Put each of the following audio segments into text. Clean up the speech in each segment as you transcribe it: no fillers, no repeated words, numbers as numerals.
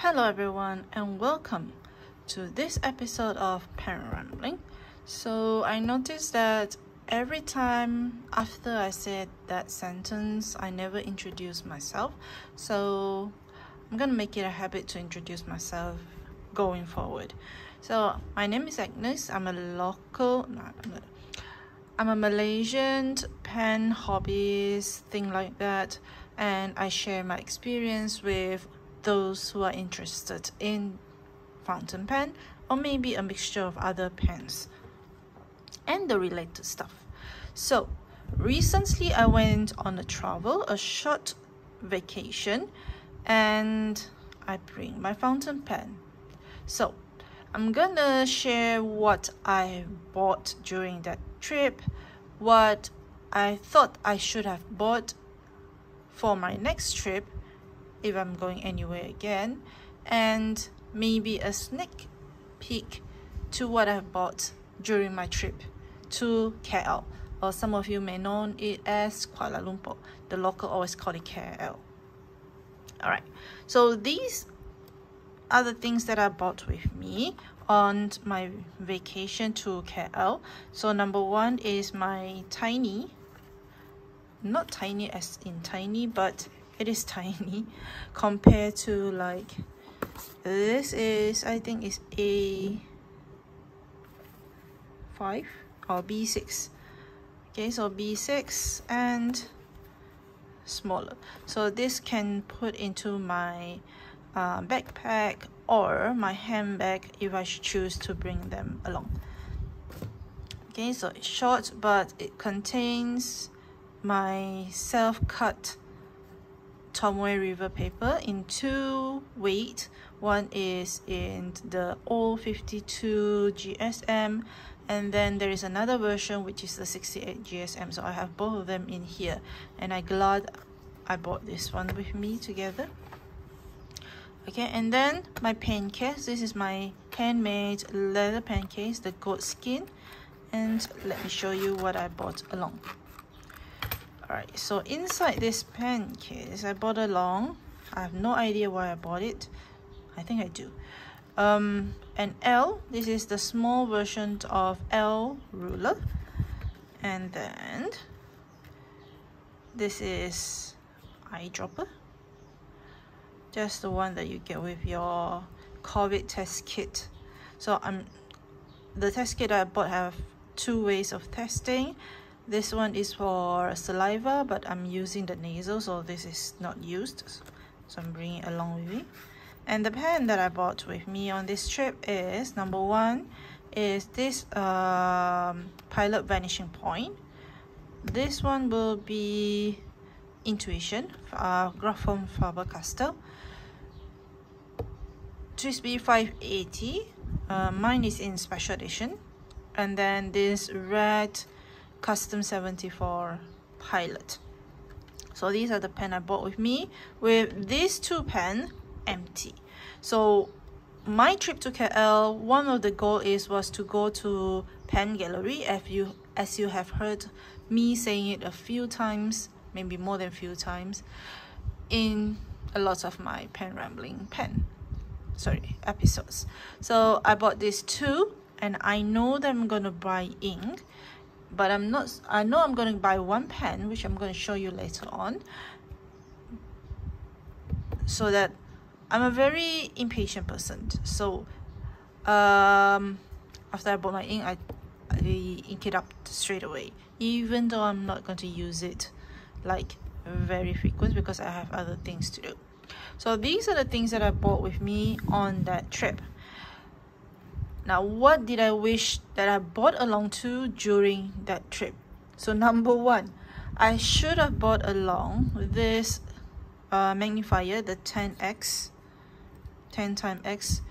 Hello everyone and welcome to this episode of Pen Rambling. So I noticed that every time after I said that sentence, I never introduce myself. So I'm gonna make it a habit to introduce myself going forward. So my name is Agnes. I'm a Malaysian pen hobbyist, thing like that, and I share my experience with those who are interested in fountain pen or maybe a mixture of other pens and the related stuff. So recently I went on a short vacation, and I bring my fountain pen. So I'm gonna share what I bought during that trip, what I thought I should have bought for my next trip if I'm going anywhere again, and maybe a sneak peek to what I've bought during my trip to KL, or some of you may know it as Kuala Lumpur. The local always call it KL. Alright, so these are the things that I bought with me on my vacation to KL. So number one is my tiny, not tiny as in tiny, but it is tiny compared to like this is, I think is A5 or B6. Okay, so B6 and smaller. So this can put into my backpack or my handbag if I choose to bring them along. Okay, so it's short, but it contains my self-cut Tomoe River paper in two weight. One is in the old 52 GSM, and then there is another version which is the 68 GSM. So I have both of them in here, and I'm glad I bought this one with me together. Okay, and then my pen case. This is my handmade leather pen case, the goat skin, and let me show you what I bought along. Alright, so inside this pen case I bought along, I have no idea why I bought it. I think I do. An L, this is the small version of L ruler. And then this is eyedropper. Just the one that you get with your COVID test kit. So the test kit I bought have two ways of testing. This one is for saliva, but I'm using the nasal, so this is not used. So I'm bringing it along with me. And the pen that I bought with me on this trip is, number one, is this Pilot Vanishing Point. This one will be Intuition, Graph from Faber-Castell. TWSBI 580. Mine is in special edition. And then this red Custom 74 Pilot. So these are the pen I bought with me, with these two pens empty. So my trip to KL, one of the goal was to go to Pen Gallery, as you have heard me saying it a few times, maybe more than a few times, in a lot of my pen rambling episodes. So I bought these two, and I know that I'm gonna buy ink, but I know I'm going to buy one pen, which I'm going to show you later on. So that I'm a very impatient person. So after I bought my ink, I ink it up straight away, even though I'm not going to use it like very frequent because I have other things to do. So these are the things that I bought with me on that trip. Now, what did I wish that I bought along to during that trip? So number one, I should have bought along this magnifier, the 10 times X,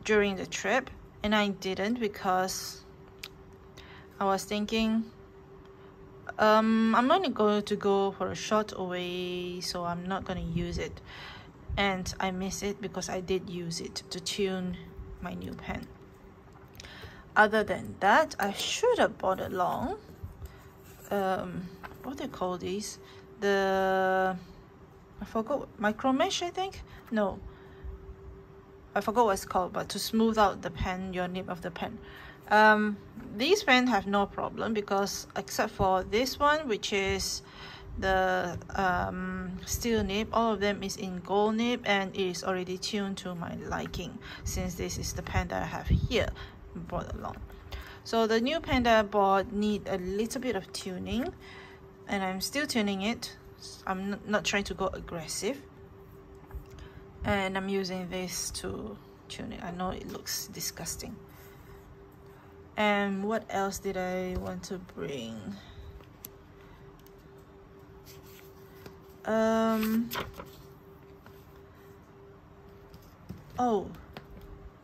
during the trip, and I didn't because I was thinking I'm only going to go for a short away, so I'm not going to use it, and I miss it because I did use it to tune my new pen. Other than that, I should have bought along what do you call these, I forgot, micro mesh, I think. No, I forgot what it's called, but to smooth out the pen, your nib of the pen. These pens have no problem, because except for this one, which is the steel nib, all of them is in gold nib, and it is already tuned to my liking, since this is the pen that I have here brought along. So the new pen that I bought need a little bit of tuning, and I'm still tuning it. I'm not trying to go aggressive, and I'm using this to tune it. I know it looks disgusting. And what else did I want to bring? Oh,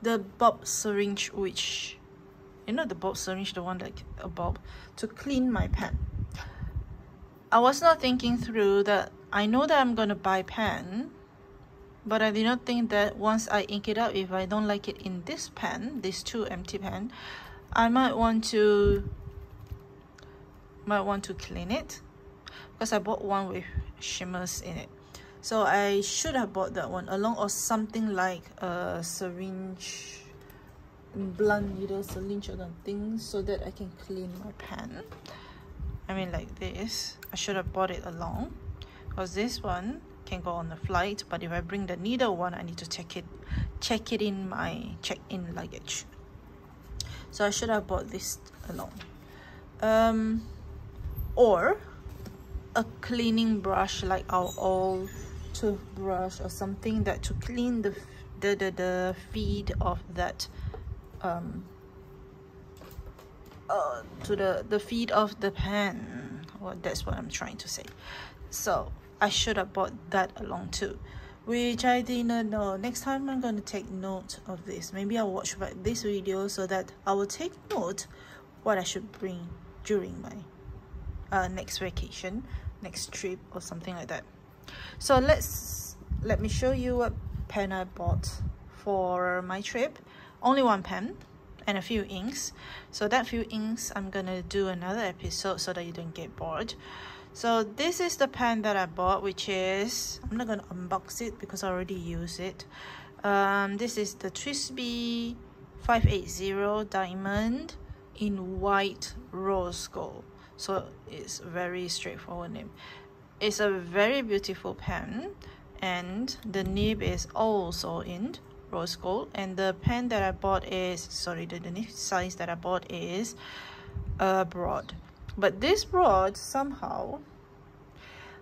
the bob syringe, which, you know, the bob syringe, the one that a bob, to clean my pen. I was not thinking through that. I know that I'm gonna buy pen, but I did not think that once I ink it up, if I don't like it in this pen, this 2 empty pen, I might want to clean it, because I bought one with shimmers in it. So I should have bought that one along, or something like a syringe, blunt needle syringe or something, so that I can clean my pen. I mean, like this. I should have bought it along, because this one can go on the flight, but if I bring the needle one, I need to check it in my check-in luggage. So I should have bought this along. Or a cleaning brush, like our old toothbrush or something, that to clean the feed of that to the feed of the pen. Well, that's what I'm trying to say. So I should have bought that along too, which I didn't know. Next time I'm going to take note of this. Maybe I'll watch back this video so that I will take note what I should bring during my next vacation, next trip, or something like that. So let me show you what pen I bought for my trip. Only one pen and a few inks. So that few inks, I'm gonna do another episode so that you don't get bored. So this is the pen that I bought, which is, I'm not gonna unbox it because I already used it. This is the TWSBI 580 Diamond in white rose gold. So it's very straightforward nib. It's a very beautiful pen, and the nib is also in rose gold. And the pen that I bought is, sorry, the nib size that I bought is broad. But this broad somehow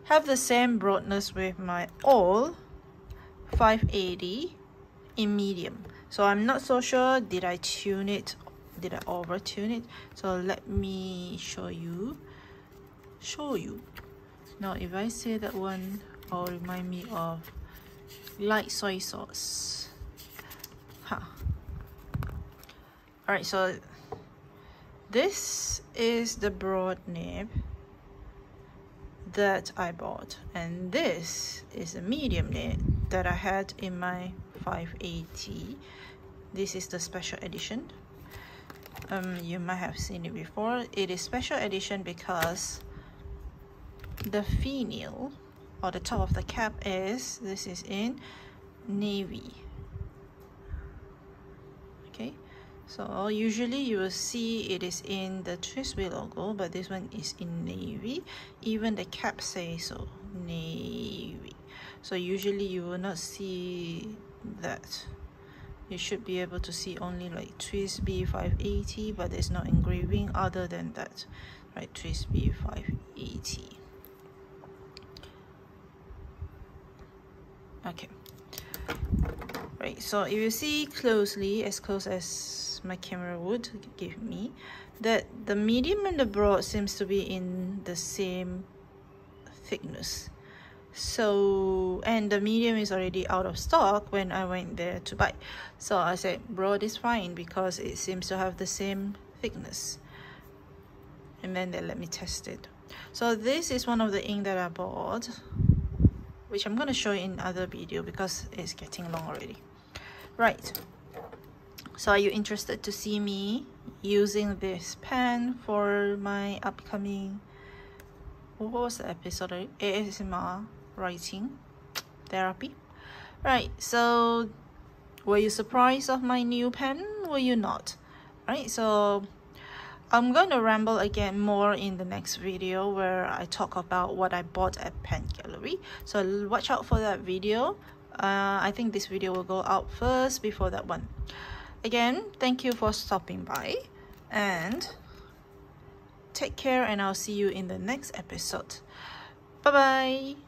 have the same broadness with my old 580 in medium. So I'm not so sure, did I tune it? Did I over tune it? So let me show you. Now if I say that one, will remind me of light soy sauce. Alright, so this is the broad nib that I bought, and this is a medium nib that I had in my 580. This is the special edition. You might have seen it before. It is special edition because the finial, or the top of the cap, is, this is in navy. Okay, so usually you will see it is in the TWSBI logo, but this one is in navy. Even the cap says so, navy. So usually you will not see that. You should be able to see only like TWSBI 580, but there's no engraving other than that, right? TWSBI 580. Okay, right, so if you see closely, as close as my camera would give me, that the medium and the broad seems to be in the same thickness. So, and the medium is already out of stock when I went there to buy. So I said broad is fine because it seems to have the same thickness. And then they let me test it. So this is one of the ink that I bought, which I'm going to show you in other video because it's getting long already. Right, so are you interested to see me using this pen for my upcoming, what was the episode? ASMR writing therapy. Right, so Were you surprised of my new pen? Were you not? Right, so I'm going to ramble again more in the next video where I talk about what I bought at Pen Gallery. So watch out for that video. I think this video will go out first before that one. Again, thank you for stopping by and take care, and I'll see you in the next episode. Bye bye.